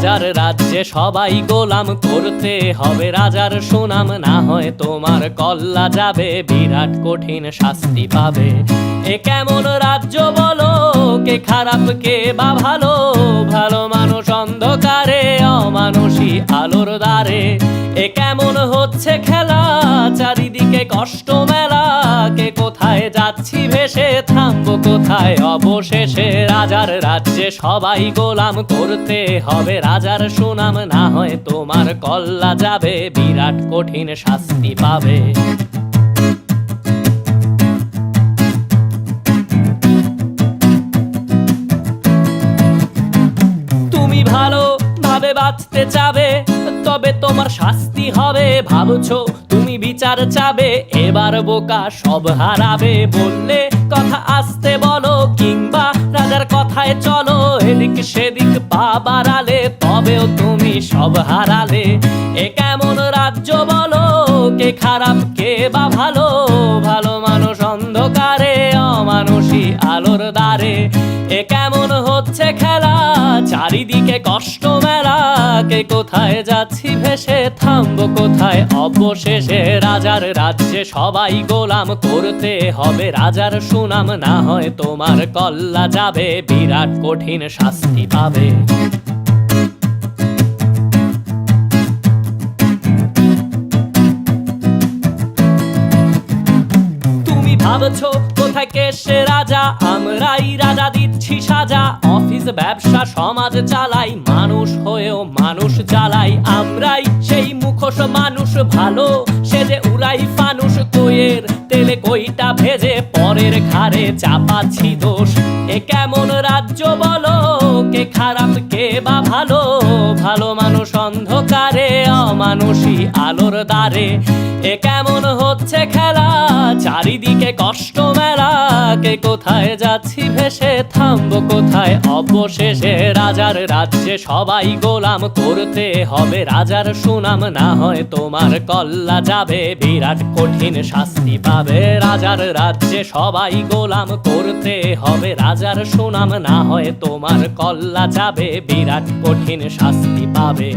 রাজার রাজ্যে সবাই গোলাম, করতে হবে রাজার সুনাম, না হয় তোমার কল্লা যাবে, বিরাট কঠিন শাস্তি পাবে। এ কেমন রাজ্য বলো, কে খারাপ কে বা ভালো, ভালো মানুষ অন্ধকারে, অমানুষী আলোর দ্বারে। এ কেমন হচ্ছে খেলা, চারিদিকে কষ্ট মেলা, কে কোথায় যাচ্ছি ভেসে, থামবো কোথায় অবশেষে। রাজার রাজ্যে সবাই গোলাম, করতে হবে রাজার সুনাম, না হয় তোমার কল্লা যাবে, বিরাট কঠিন শাস্তি পাবে। তুমি ভালো ভাবে বাঁচতে চাবে, তবে তোমার শাস্তি হবে। ভাবছো তুমি বিচার চাবে, এবার বোকা সব হারাবে। বললে কথা আসতে বলো, কিংবা রাজার কথায় চলো, এদিক সেদিক পা বাড়ালে, তবেও তুমি সব হারালে। এ কেমন রাজ্য বলো, কে খারাপ কে বা ভালো, ভালো মানুষ অন্ধকারে, অমানুষী আলোর দ্বারে। এ কেমন হচ্ছে খেলা, চারিদিকে কষ্ট মেলা, কে কোথায় যাচ্ছি ভেসে, থামবো কোথায় অবশেষে। রাজার রাজ্যে সবাই গোলাম, করতে হবে রাজার সুনাম, না হয় তোমার কল্লা যাবে, বিরাট কঠিন শাস্তি পাবে। তুমি ভাবছো কোথায় কে সে রাজা, আমরাই রাজা দিচ্ছি সাজা। অফিস ব্যবসা সমাজ চালাই, মানুষ হয়েও মানুষ জ্বালাই। আমরাই সেই মুখোশ মানুষ ভালো, সে যে উড়াই ফানুষ, কইয়ের তেলে কইটা ভেজে, পরের ঘাড়ে চাপাচ্ছি দোষ। এ কেমন রাজ্য বলো, কে খারাপ কে বা ভালো, ভালো মানুষ অন্ধকারে, অমানুষী আলোর দ্বারে। এ কেমন হচ্ছে খেলা, চারিদিকে কষ্ট মেলা, কে কোথায় যাচ্ছি ভেসে, থামবো কোথায় অবশেষে। রাজার রাজ্যে সবাই গোলাম, করতে হবে রাজার সুনাম, না হয় তোমার কল্লা যাবে, বিরাট কঠিন শাস্তি পাবে। রাজার রাজ্যে সবাই গোলাম, করতে হবে রাজার সুনাম, না হয় তোমার কল্লা যাবে, বিরাট কঠিন শাস্তি পাবে।